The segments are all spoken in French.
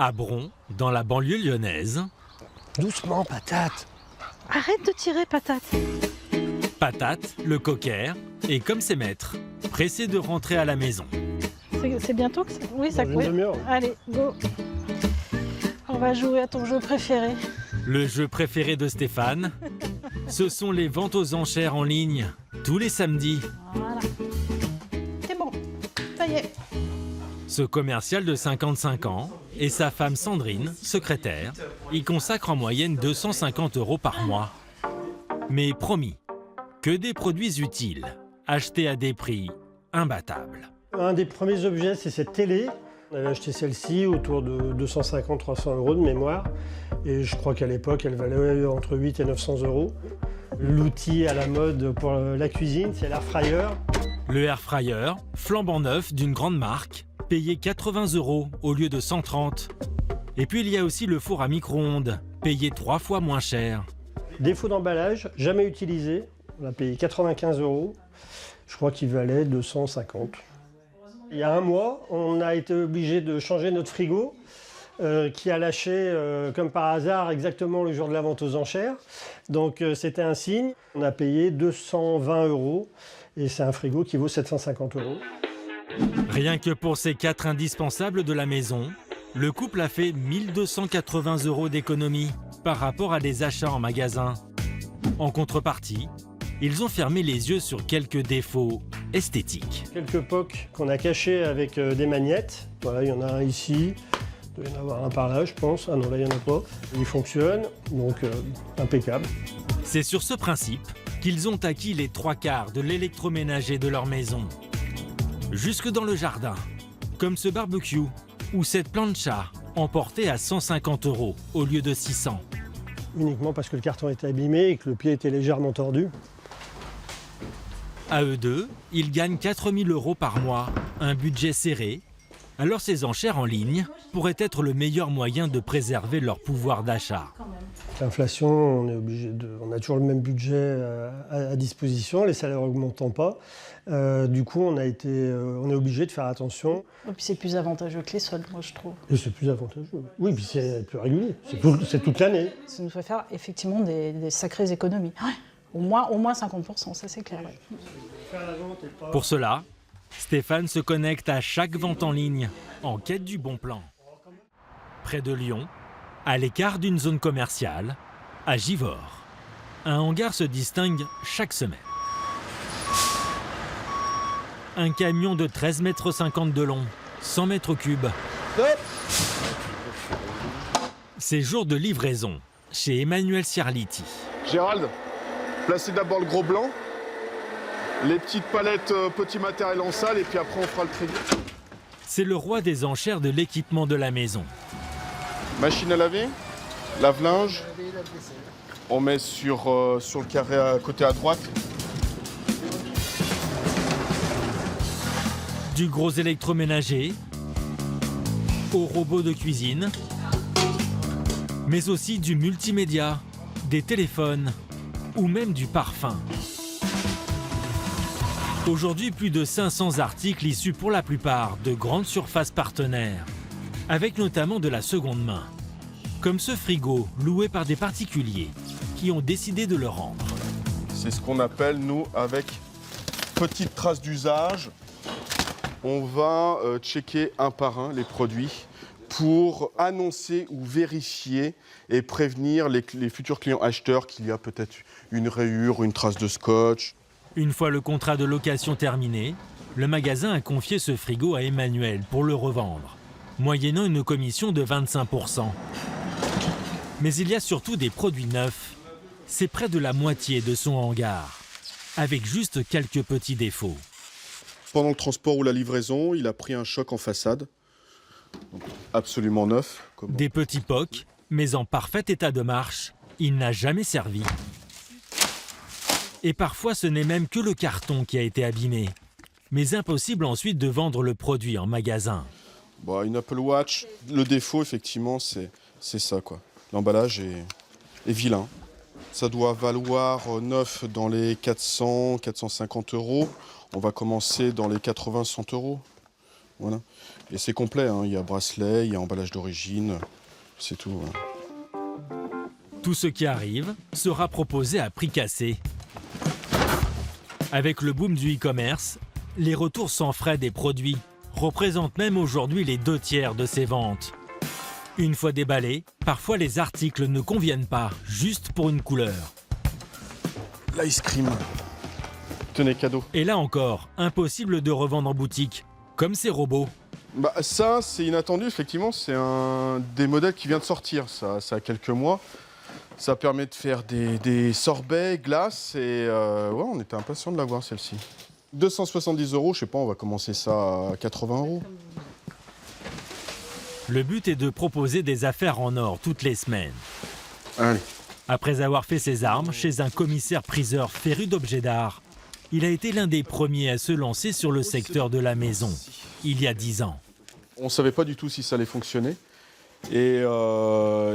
À Bron, dans la banlieue lyonnaise. Doucement, Patate. Arrête de tirer, Patate. Patate, le cocker, est comme ses maîtres, pressé de rentrer à la maison. C'est bientôt que ça... Oui, ça Dans une coule. demi-heure. Allez, go. On va jouer à ton jeu préféré. Le jeu préféré de Stéphane, ce sont les ventes aux enchères en ligne, tous les samedis. Voilà. C'est bon, ça y est. Ce commercial de 55 ans et sa femme Sandrine, secrétaire, y consacrent en moyenne 250 € par mois. Mais promis, que des produits utiles, achetés à des prix imbattables. Un des premiers objets, c'est cette télé. On avait acheté celle-ci autour de 250-300 € de mémoire. Et je crois qu'à l'époque, elle valait entre 8 et 900 €. L'outil à la mode pour la cuisine, c'est l'air fryer. Le air fryer, flambant neuf d'une grande marque, payé 80 € au lieu de 130. Et puis il y a aussi le four à micro-ondes, payé 3 fois moins cher. Défaut d'emballage, jamais utilisé. On a payé 95 €. Je crois qu'il valait 250. Il y a un mois, on a été obligé de changer notre frigo qui a lâché comme par hasard exactement le jour de la vente aux enchères. Donc c'était un signe. On a payé 220 € et c'est un frigo qui vaut 750 €. Rien que pour ces 4 indispensables de la maison, le couple a fait 1280 € d'économie par rapport à des achats en magasin. En contrepartie, ils ont fermé les yeux sur quelques défauts esthétiques. Quelques pocs qu'on a cachés avec des magnettes. Voilà, il y en a un ici. Il doit y en avoir un par là, je pense. Ah non, là, il n'y en a pas. Il fonctionne, donc impeccable. C'est sur ce principe qu'ils ont acquis les 3/4 de l'électroménager de leur maison. Jusque dans le jardin, comme ce barbecue ou cette plancha emportée à 150 € au lieu de 600. Uniquement parce que le carton était abîmé et que le pied était légèrement tordu. À eux deux, ils gagnent 4000 € par mois, un budget serré. Alors ces enchères en ligne pourraient être le meilleur moyen de préserver leur pouvoir d'achat. L'inflation, on a toujours le même budget à disposition, les salaires augmentant pas. Du coup, on est obligé de faire attention. Et puis c'est plus avantageux que les soldes, moi je trouve. Et c'est plus avantageux. Oui, puis c'est plus régulier. C'est toute l'année. Ça nous fait faire effectivement des sacrées économies. Ouais. Au moins 50%, ça c'est clair. Ouais. Pour cela, Stéphane se connecte à chaque vente en ligne en quête du bon plan. Près de Lyon, à l'écart d'une zone commerciale, à Givors, un hangar se distingue chaque semaine. Un camion de 13,50 m de long, 100 m3. C'est jour de livraison chez Emmanuel Ciarliti. Gérald, placez d'abord le gros blanc, les petites palettes petit matériel en salle et puis après on fera le crédit. C'est le roi des enchères de l'équipement de la maison. Machine à laver, lave-linge, on met sur le carré à côté à droite. Du gros électroménager au robot de cuisine, mais aussi du multimédia, des téléphones ou même du parfum. Aujourd'hui, plus de 500 articles issus pour la plupart de grandes surfaces partenaires, avec notamment de la seconde main, comme ce frigo loué par des particuliers qui ont décidé de le rendre. C'est ce qu'on appelle, nous, avec petite trace d'usage, on va checker un par un les produits pour annoncer ou vérifier et prévenir les futurs clients acheteurs qu'il y a peut-être une rayure, une trace de scotch. Une fois le contrat de location terminé, le magasin a confié ce frigo à Emmanuel pour le revendre, moyennant une commission de 25%. Mais il y a surtout des produits neufs. C'est près de la moitié de son hangar, avec juste quelques petits défauts. Pendant le transport ou la livraison, il a pris un choc en façade, donc absolument neuf. Des petits pocs, mais en parfait état de marche, il n'a jamais servi. Et parfois, ce n'est même que le carton qui a été abîmé. Mais impossible ensuite de vendre le produit en magasin. Bon, une Apple Watch, le défaut, effectivement, c'est ça, quoi. L'emballage est vilain. Ça doit valoir neuf dans les 400, 450 €. On va commencer dans les 80, 100 €. Voilà. Et c'est complet, hein. Il y a bracelet, il y a emballage d'origine, c'est tout. Tout ce qui arrive sera proposé à prix cassé. Avec le boom du e-commerce, les retours sans frais des produits représentent même aujourd'hui les 2/3 de ces ventes. Une fois déballés, parfois les articles ne conviennent pas, juste pour une couleur. L'ice cream. Tenez, cadeau. Et là encore, impossible de revendre en boutique, comme ces robots. Bah, ça, c'est inattendu, effectivement. C'est un des modèles qui vient de sortir, ça a quelques mois. Ça permet de faire des sorbets, glaces, et ouais, on était impatients de l'avoir, celle-ci. 270 €, je sais pas, on va commencer ça à 80 €. Le but est de proposer des affaires en or toutes les semaines. Allez. Après avoir fait ses armes chez un commissaire-priseur féru d'objets d'art, il a été l'un des premiers à se lancer sur le secteur de la maison, il y a 10 ans. On ne savait pas du tout si ça allait fonctionner. Et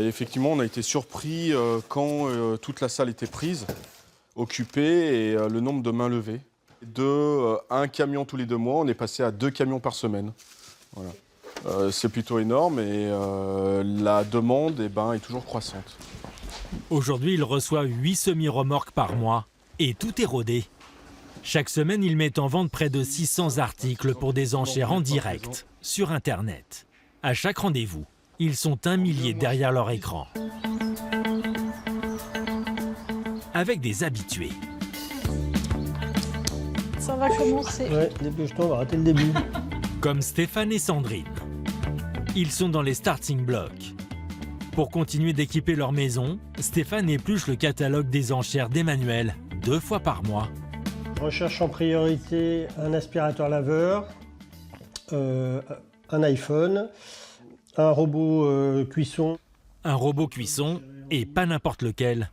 effectivement, on a été surpris quand toute la salle était prise, occupée, et le nombre de mains levées. De un camion tous les 2 mois, on est passé à 2 camions par semaine. Voilà. C'est plutôt énorme et la demande est toujours croissante. Aujourd'hui, il reçoit 8 semi-remorques par mois et tout est rodé. Chaque semaine, il met en vente près de 600 articles pour des enchères en direct, sur Internet. À chaque rendez-vous, ils sont 1 millier derrière leur écran. Avec des habitués. Ça va commencer. Ouais, dépêche-toi, on va rater le début. Comme Stéphane et Sandrine. Ils sont dans les starting blocks. Pour continuer d'équiper leur maison, Stéphane épluche le catalogue des enchères d'Emmanuel 2 fois par mois. Je recherche en priorité un aspirateur laveur, un iPhone, un robot cuisson. Un robot cuisson et pas n'importe lequel.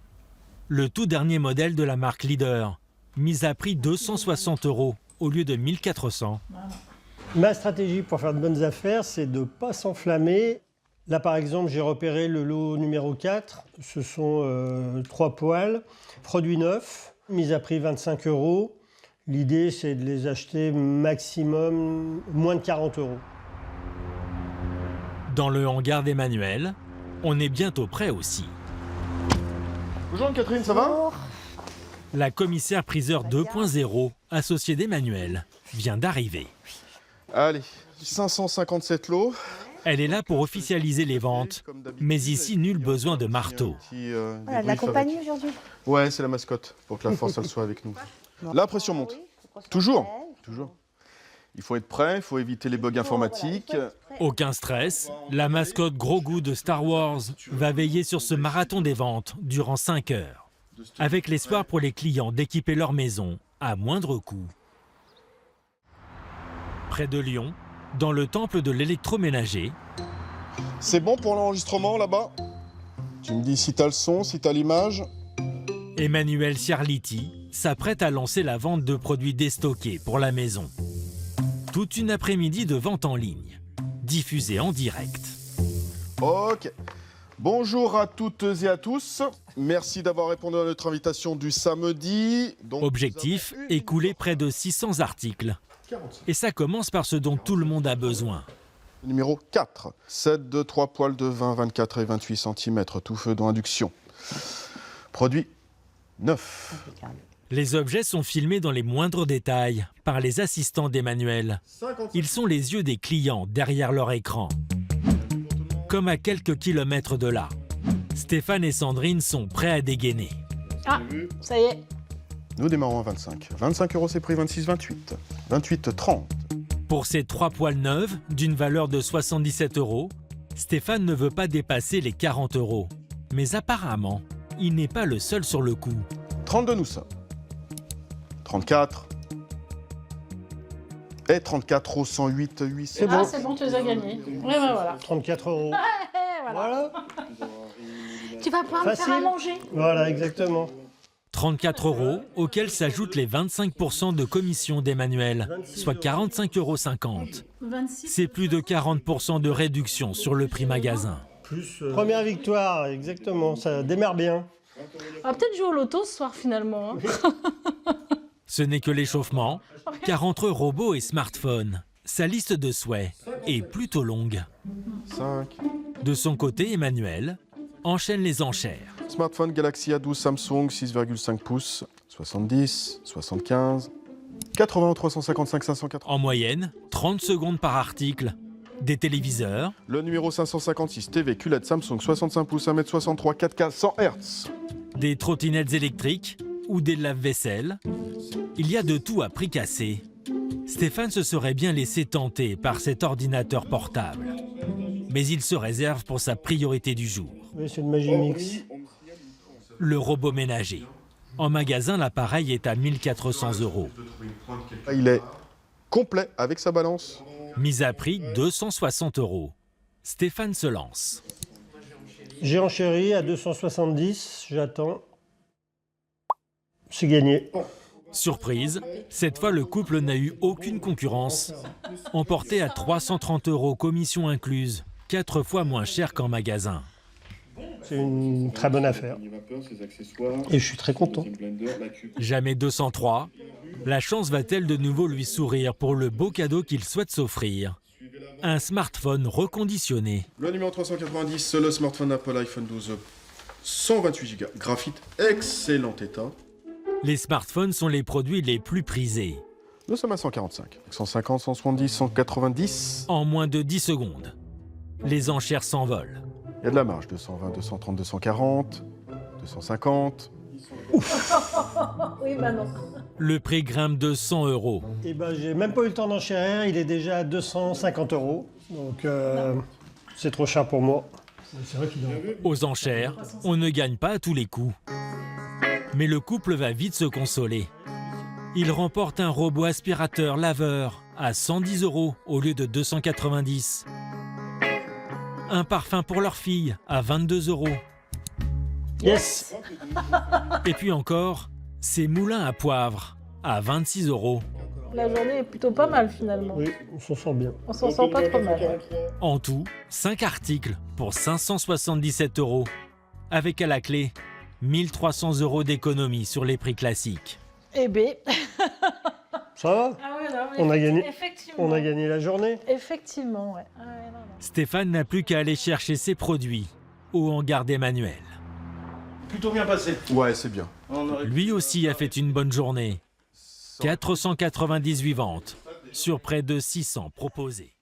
Le tout dernier modèle de la marque Leader, mis à prix 260 € au lieu de 1400. Ma stratégie pour faire de bonnes affaires, c'est de ne pas s'enflammer. Là, par exemple, j'ai repéré le lot numéro 4. Ce sont 3 poêles, produits neufs, mis à prix 25 €. L'idée, c'est de les acheter maximum moins de 40 €. Dans le hangar d'Emmanuel, on est bientôt prêt aussi. Bonjour Catherine, ça va? La commissaire-priseur 2.0, associée d'Emmanuel, vient d'arriver. Allez, 557 lots. Elle est là pour officialiser les ventes, mais ici, nul besoin de marteau. Voilà, de la compagnie aujourd'hui. Ouais, c'est la mascotte, pour que la force elle soit avec nous. La pression monte. Toujours. Toujours. Il faut être prêt, il faut éviter les bugs informatiques. Aucun stress, la mascotte gros goût de Star Wars va veiller sur ce marathon des ventes durant 5 heures, avec l'espoir pour les clients d'équiper leur maison à moindre coût. Près de Lyon, dans le temple de l'électroménager, C'est bon pour l'enregistrement là-bas? Tu me dis si t'as le son, si t'as l'image. Emmanuel Ciarliti s'apprête à lancer la vente de produits déstockés pour la maison. Toute une après-midi de vente en ligne, diffusée en direct. Ok. Bonjour à toutes et à tous. Merci d'avoir répondu à notre invitation du samedi. Donc, Objectif, écouler près de 600 articles. Et ça commence par ce dont tout le monde a besoin. Numéro 4. 7 de 3 poêles de 20, 24 et 28 cm, tout feu d'induction. Produit neuf. Les objets sont filmés dans les moindres détails par les assistants d'Emmanuel. Ils sont les yeux des clients derrière leur écran. Comme à quelques kilomètres de là, Stéphane et Sandrine sont prêts à dégainer. Ah, ça y est. Nous démarrons à 25. 25 € c'est pris, 26, 28. 28, 30. Pour ces 3 poêles neuves, d'une valeur de 77 €, Stéphane ne veut pas dépasser les 40 €. Mais apparemment, il n'est pas le seul sur le coup. 32 nous sommes. 34. Et 34 au 108, 800. C'est bon. Ah, c'est bon, tu les as gagnés. Oui, ben voilà. 34 €. Eh, voilà. Voilà, Tu vas pouvoir me faire à Facile. manger. voilà, exactement. 34 € auxquels s'ajoutent les 25% de commission d'Emmanuel, soit 45,50 €. C'est plus de 40% de réduction sur le prix magasin. Première victoire, exactement, ça démarre bien. On va peut-être jouer au loto ce soir finalement. Hein. Ce n'est que l'échauffement, car entre robots et smartphones, Sa liste de souhaits est plutôt longue. 5. De son côté, Emmanuel enchaîne les enchères. Smartphone Galaxy A12 Samsung 6,5 pouces, 70, 75, 80, 355, 580. En moyenne, 30 secondes par article. Des téléviseurs, Le numéro 556 TV QLED Samsung 65 pouces, 1m63, 4K, 100 Hz. des trottinettes électriques ou des lave-vaisselle. Il y a de tout à prix cassé. Stéphane se serait bien laissé tenter par cet ordinateur portable. Mais il se réserve pour sa priorité du jour, Oui, c'est une Magimix. le robot ménager. En magasin, l'appareil est à 1 400 €. Il est complet avec sa balance. Mise à prix 260 €. Stéphane se lance. J'ai enchéri à 270, j'attends. C'est gagné. Surprise, cette fois le couple n'a eu aucune concurrence. Emporté à 330 €, commission incluse, 4 fois moins cher qu'en magasin. C'est une très bonne affaire. Et je suis très content. Jamais 203. La chance va-t-elle de nouveau lui sourire pour le beau cadeau qu'il souhaite s'offrir? Un smartphone reconditionné. Le numéro 390, le smartphone Apple iPhone 12, 128 Go, graphite, excellent état. Les smartphones sont les produits les plus prisés. Nous sommes à 145, 150, 170, 190. En moins de 10 secondes, les enchères s'envolent. Il y a de la marge, 220, 230, 240, 250. Oui, bah non. Le prix grimpe de 100 €. Et ben, j'ai même pas eu le temps d'enchérir, il est déjà à 250 €. Donc, c'est trop cher pour moi. C'est vrai qu'il est... Aux enchères, on ne gagne pas à tous les coups. Mais le couple va vite se consoler. Il remporte un robot aspirateur laveur à 110 € au lieu de 290. Un parfum pour leur fille à 22 €. Yes! Eh Et puis encore, ces moulins à poivre à 26 €. La journée est plutôt pas mal finalement. Oui, on s'en sort bien. On s'en sort pas trop mal. En tout, 5 articles pour 577 €. Avec à la clé 1 300 € d'économie sur les prix classiques. Eh ben. Ça va? Ah ouais, non, On a gagné. Effectivement. On a gagné la journée. Effectivement, ouais. Ah ouais, non, non. Stéphane n'a plus qu'à aller chercher ses produits au hangar d'Emmanuel. Plutôt bien passé. Ouais, c'est bien. Lui aussi a fait une bonne journée. 498 ventes sur près de 600 proposés.